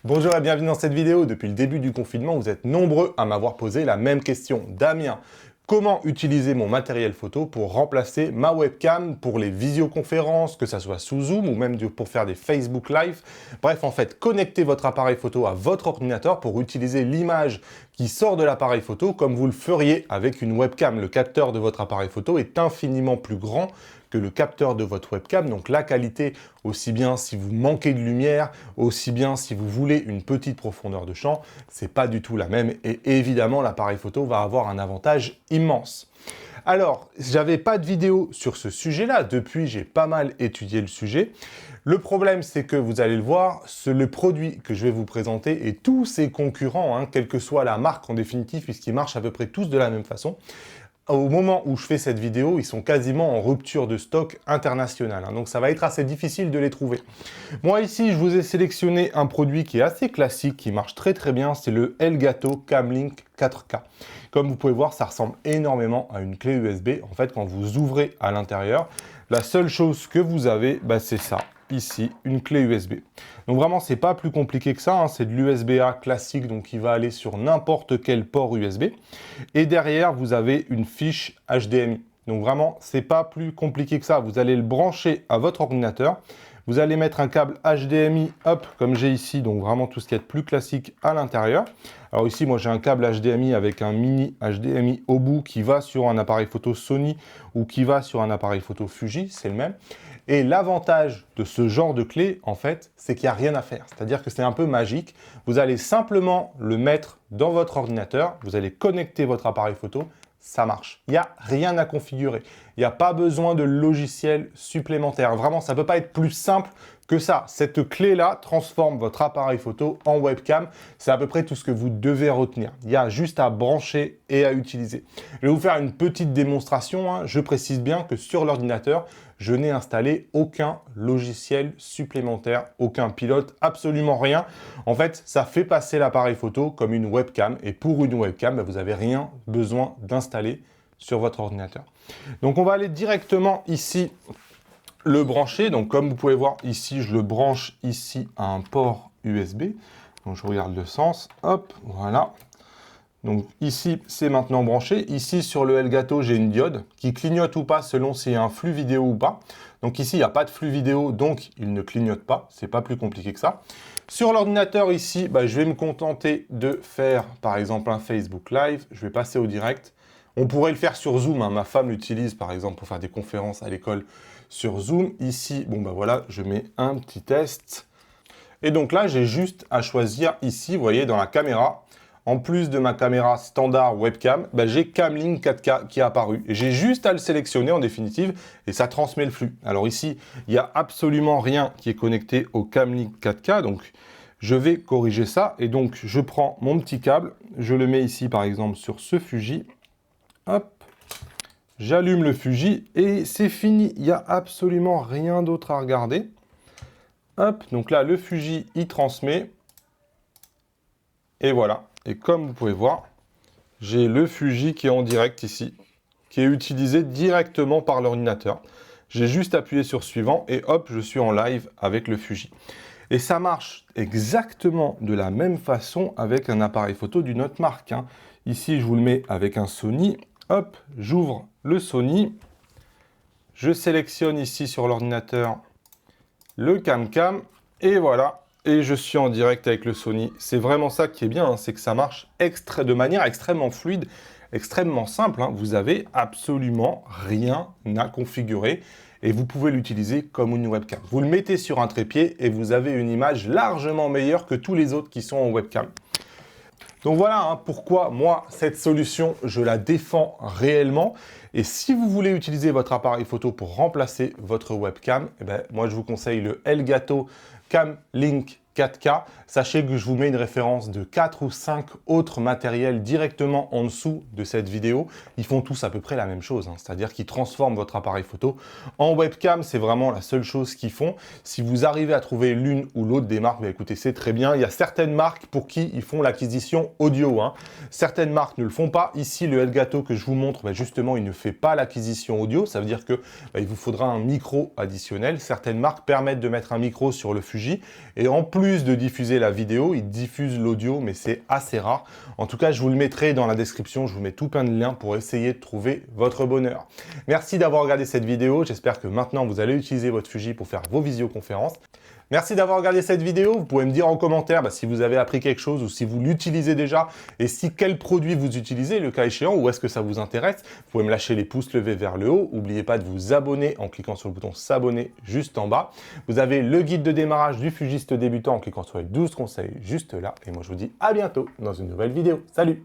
Bonjour et bienvenue dans cette vidéo. Depuis le début du confinement, vous êtes nombreux à m'avoir posé la même question. Damien, comment utiliser mon matériel photo pour remplacer ma webcam pour les visioconférences, que ça soit sous Zoom ou même pour faire des Facebook Live. Bref, en fait, connectez votre appareil photo à votre ordinateur pour utiliser l'image qui sort de l'appareil photo comme vous le feriez avec une webcam. Le capteur de votre appareil photo est infiniment plus grand que le capteur de votre webcam, donc la qualité, aussi bien si vous manquez de lumière, aussi bien si vous voulez une petite profondeur de champ, c'est pas du tout la même et évidemment l'appareil photo va avoir un avantage immense. Alors, j'avais pas de vidéo sur ce sujet-là, depuis j'ai pas mal étudié le sujet. Le problème, c'est que vous allez le voir, le produit que je vais vous présenter et tous ses concurrents, quelle que soit la marque en définitive, puisqu'ils marchent à peu près tous de la même façon, au moment où je fais cette vidéo, ils sont quasiment en rupture de stock internationale. Donc ça va être assez difficile de les trouver. Moi ici, je vous ai sélectionné un produit qui est assez classique, qui marche très très bien, c'est le Elgato Camlink 4K. Comme vous pouvez voir, ça ressemble énormément à une clé USB. En fait, quand vous ouvrez à l'intérieur, la seule chose que vous avez, c'est ça. Ici, une clé USB. Donc vraiment, c'est pas plus compliqué que ça, c'est de l'USB-A classique, donc qui va aller sur n'importe quel port USB. Et derrière, vous avez une fiche HDMI. Donc vraiment, c'est pas plus compliqué que ça. Vous allez le brancher à votre ordinateur. Vous allez mettre un câble HDMI, hop, comme j'ai ici, donc vraiment tout ce qui est plus classique à l'intérieur. Alors ici, moi j'ai un câble HDMI avec un mini HDMI au bout qui va sur un appareil photo Sony ou qui va sur un appareil photo Fuji, c'est le même. Et l'avantage de ce genre de clé, en fait, c'est qu'il n'y a rien à faire. C'est-à-dire que c'est un peu magique. Vous allez simplement le mettre dans votre ordinateur, vous allez connecter votre appareil photo, ça marche. Il n'y a rien à configurer. Il n'y a pas besoin de logiciel supplémentaire. Vraiment, ça ne peut pas être plus simple que ça. Cette clé-là transforme votre appareil photo en webcam. C'est à peu près tout ce que vous devez retenir. Il y a juste à brancher et à utiliser. Je vais vous faire une petite démonstration. Je précise bien que sur l'ordinateur, je n'ai installé aucun logiciel supplémentaire, aucun pilote, absolument rien. En fait, ça fait passer l'appareil photo comme une webcam. Et pour une webcam, vous n'avez rien besoin d'installer sur votre ordinateur. Donc, on va aller directement ici le brancher. Donc, comme vous pouvez voir ici, je le branche ici à un port USB. Donc, je regarde le sens. Hop, voilà. Donc ici, c'est maintenant branché. Ici, sur le Elgato, j'ai une diode qui clignote ou pas selon s'il y a un flux vidéo ou pas. Donc ici, il n'y a pas de flux vidéo, donc il ne clignote pas. C'est pas plus compliqué que ça. Sur l'ordinateur ici, je vais me contenter de faire, par exemple, un Facebook Live. Je vais passer au direct. On pourrait le faire sur Zoom. Ma femme l'utilise, par exemple, pour faire des conférences à l'école sur Zoom. Ici, voilà, je mets un petit test. Et donc là, j'ai juste à choisir ici, vous voyez, dans la caméra. En plus de ma caméra standard webcam, j'ai Camlink 4K qui est apparu. Et j'ai juste à le sélectionner en définitive et ça transmet le flux. Alors ici, il n'y a absolument rien qui est connecté au Camlink 4K. Donc je vais corriger ça. Et donc je prends mon petit câble, je le mets ici par exemple sur ce Fuji. Hop, j'allume le Fuji et c'est fini. Il n'y a absolument rien d'autre à regarder. Hop, donc là le Fuji il transmet. Et voilà. Et comme vous pouvez voir, j'ai le Fuji qui est en direct ici, qui est utilisé directement par l'ordinateur. J'ai juste appuyé sur suivant et hop, je suis en live avec le Fuji. Et ça marche exactement de la même façon avec un appareil photo d'une autre marque. Ici, je vous le mets avec un Sony. Hop, j'ouvre le Sony. Je sélectionne ici sur l'ordinateur le CamCam et voilà. Et je suis en direct avec le Sony. C'est vraiment ça qui est bien, c'est que ça marche de manière extrêmement fluide, extrêmement simple. Vous avez absolument rien à configurer et vous pouvez l'utiliser comme une webcam. Vous le mettez sur un trépied et vous avez une image largement meilleure que tous les autres qui sont en webcam. Donc voilà pourquoi moi, cette solution, je la défends réellement. Et si vous voulez utiliser votre appareil photo pour remplacer votre webcam, moi je vous conseille le Elgato Camlink 4K. Sachez que je vous mets une référence de 4 ou 5 autres matériels directement en dessous de cette vidéo. Ils font tous à peu près la même chose, c'est-à-dire qu'ils transforment votre appareil photo en webcam. C'est vraiment la seule chose qu'ils font. Si vous arrivez à trouver l'une ou l'autre des marques, écoutez, c'est très bien. Il y a certaines marques pour qui ils font l'acquisition audio. Certaines marques ne le font pas. Ici, le Elgato que je vous montre, justement, il ne fait pas l'acquisition audio. Ça veut dire que il vous faudra un micro additionnel. Certaines marques permettent de mettre un micro sur le Fuji et en plus plus de diffuser la vidéo, il diffuse l'audio, mais c'est assez rare. En tout cas, je vous le mettrai dans la description, je vous mets tout plein de liens pour essayer de trouver votre bonheur. Merci d'avoir regardé cette vidéo, j'espère que maintenant vous allez utiliser votre Fuji pour faire vos visioconférences. Merci d'avoir regardé cette vidéo, vous pouvez me dire en commentaire si vous avez appris quelque chose ou si vous l'utilisez déjà et si quel produit vous utilisez, le cas échéant, ou est-ce que ça vous intéresse. Vous pouvez me lâcher les pouces levés vers le haut, n'oubliez pas de vous abonner en cliquant sur le bouton s'abonner juste en bas. Vous avez le guide de démarrage du fugiste débutant en cliquant sur les 12 conseils juste là et moi je vous dis à bientôt dans une nouvelle vidéo. Salut!